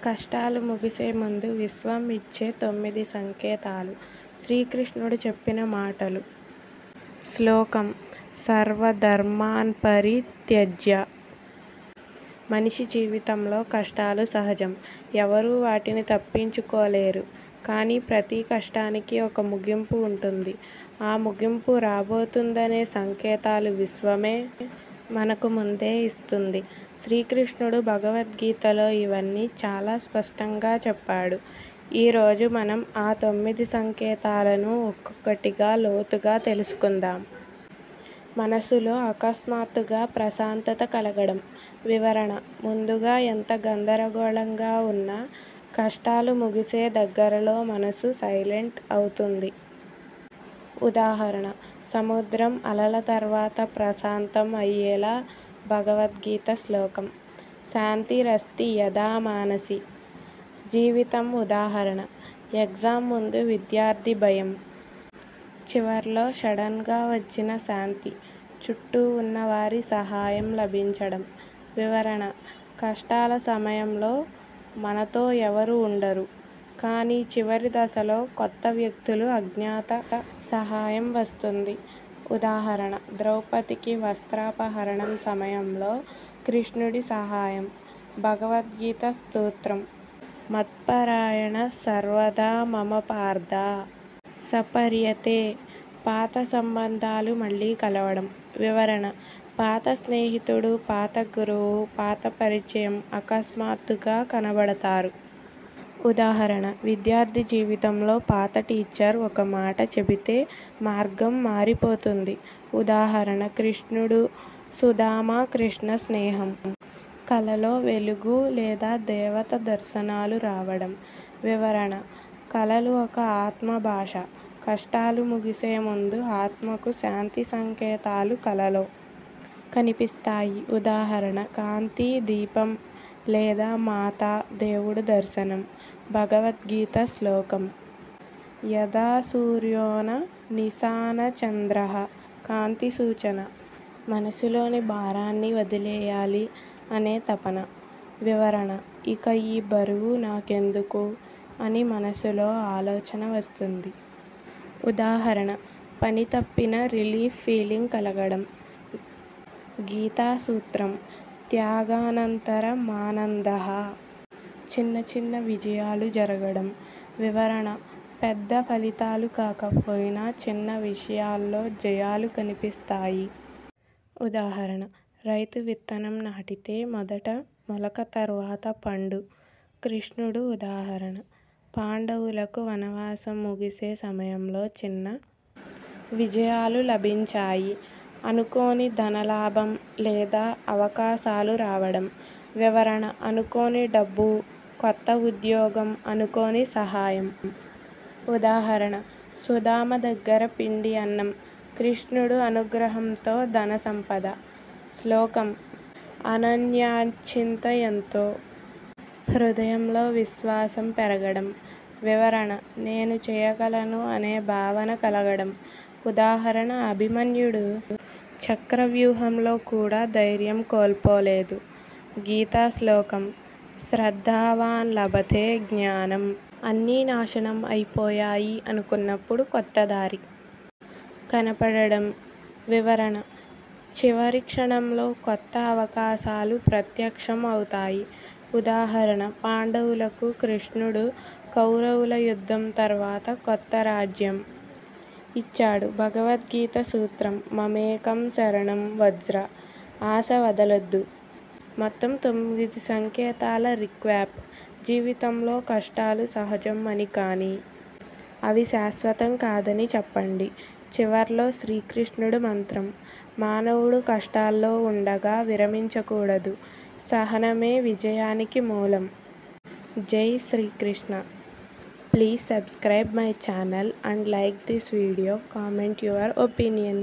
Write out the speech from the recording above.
కష్టాలు ముగిసే ముందు విశ్వం ఇచ్చే 9 సంకేతాలు. శ్రీకృష్ణుడు చెప్పిన మాటలు. శ్లోకం: సర్వధర్మాన్ పరిత్యజ్య. మనిషి జీవితంలో కష్టాలు సహజం. ఎవరూ వాటిని తప్పించుకోలేరు. కానీ ప్రతి కష్టానికి ఒక ముగింపు ఉంటుంది. ఆ ముగింపు రాబోతుందనే సంకేతాలు విశ్వమే మనకు ముందే ఇస్తుంది. శ్రీకృష్ణుడు భగవద్గీతలో ఇవన్నీ చాలా స్పష్టంగా చెప్పాడు. ఈరోజు మనం ఆ 9 సంకేతాలను ఒక్కొక్కటిగా లోతుగా తెలుసుకుందాం. మనసులో అకస్మాత్తుగా ప్రశాంతత కలగడం. వివరణ: ముందుగా ఎంత గందరగోళంగా ఉన్నా కష్టాలు ముగిసే దగ్గరలో మనసు సైలెంట్ అవుతుంది. ఉదాహరణ: సముద్రం అలల తర్వాత ప్రశాంతం అయ్యేలా భగవద్గీత శ్లోకం. శాంతిరస్తి యదా మానసి. జీవితం ఉదాహరణ: ఎగ్జామ్ ముందు విద్యార్థి భయం. చివర్లో సడన్గా వచ్చిన శాంతి. చుట్టూ ఉన్నవారి సహాయం లభించడం. వివరణ: కష్టాల సమయంలో మనతో ఎవరూ ఉండరు. కానీ చివరి దశలో కొత్త వ్యక్తులు, అజ్ఞాత సహాయం వస్తుంది. ఉదాహరణ: ద్రౌపదికి వస్త్రాపహరణం సమయంలో కృష్ణుడి సహాయం. భగవద్గీత స్తోత్రం: మత్పరాయణ సర్వదా మమ పార్థ సపర్యతే. పాత సంబంధాలు మళ్ళీ కలవడం. వివరణ: పాత స్నేహితుడు, పాత గురువు, పాత పరిచయం అకస్మాత్తుగా కనబడతారు. ఉదాహరణ: విద్యార్థి జీవితంలో పాత టీచర్ ఒక మాట చెబితే మార్గం మారిపోతుంది. ఉదాహరణ: కృష్ణుడు, సుదామ కృష్ణ స్నేహం. కలలో వెలుగు లేదా దేవత దర్శనాలు రావడం. వివరణ: కలలు ఒక ఆత్మ భాష. కష్టాలు ముగిసే ముందు ఆత్మకు శాంతి సంకేతాలు కలలో కనిపిస్తాయి. ఉదాహరణ: కాంతి దీపం లేదా మాత, దేవుడు దర్శనం. భగవద్గీత శ్లోకం: యదా సూర్యో న నిశాన చంద్రః. కాంతి సూచన: మనసులోని భారాన్ని వదిలేయాలి అనే తపన. వివరణ: ఇక ఈ బరువు నాకెందుకు అని మనసులో ఆలోచన వస్తుంది. ఉదాహరణ: పని తప్పిన రిలీఫ్ ఫీలింగ్ కలగడం. గీతా సూత్రం: త్యాగానంతరమానందః. చిన్న చిన్న విజయాలు జరగడం. వివరణ: పెద్ద ఫలితాలు కాకపోయినా చిన్న విషయాల్లో జయాలు కనిపిస్తాయి. ఉదాహరణ: రైతు విత్తనం నాటితే మొదట మొలక, తరువాత పండు. కృష్ణుడు ఉదాహరణ: పాండవులకు వనవాసం ముగిసే సమయంలో చిన్న విజయాలు లభించాయి. అనుకోని ధనలాభం లేదా అవకాశాలు రావడం. వివరణ: అనుకోని డబ్బు, కొత్త ఉద్యోగం, అనుకోని సహాయం. ఉదాహరణ: సుదామ దగ్గర పిండి అన్నం. కృష్ణుడు అనుగ్రహంతో ధన సంపద. శ్లోకం: అనన్యాశ్చింతయంతో. హృదయంలో విశ్వాసం పెరగడం. వివరణ: నేను చేయగలను అనే భావన కలగడం. ఉదాహరణ: అభిమన్యుడు చక్రవ్యూహంలో కూడా ధైర్యం కోల్పోలేదు. గీతా శ్లోకం: శ్రద్ధావాన్ లభతే జ్ఞానం. అన్నీ నాశనం అయిపోయాయి అనుకున్నప్పుడు కొత్త దారి కనపడడం. వివరణ: చివరి క్షణంలో కొత్త అవకాశాలు ప్రత్యక్షం అవుతాయి. ఉదాహరణ: పాండవులకు కృష్ణుడు కౌరవుల యుద్ధం తర్వాత కొత్త రాజ్యం ఇచ్చాడు. భగవద్గీత సూత్రం: మమేకం శరణం వజ్ర. ఆశ వదలొద్దు. మొత్తం 9 సంకేతాల రీక్యాప్. జీవితంలో కష్టాలు సహజం అని, కానీ అవి శాశ్వతం కాదని చెప్పండి. చివర్లో శ్రీకృష్ణుడు మంత్రం: మానవుడు కష్టాల్లో ఉండగా విరమించకూడదు. సహనమే విజయానికి మూలం. జై Srikrishna. Please subscribe my channel and like this video. Comment your opinion.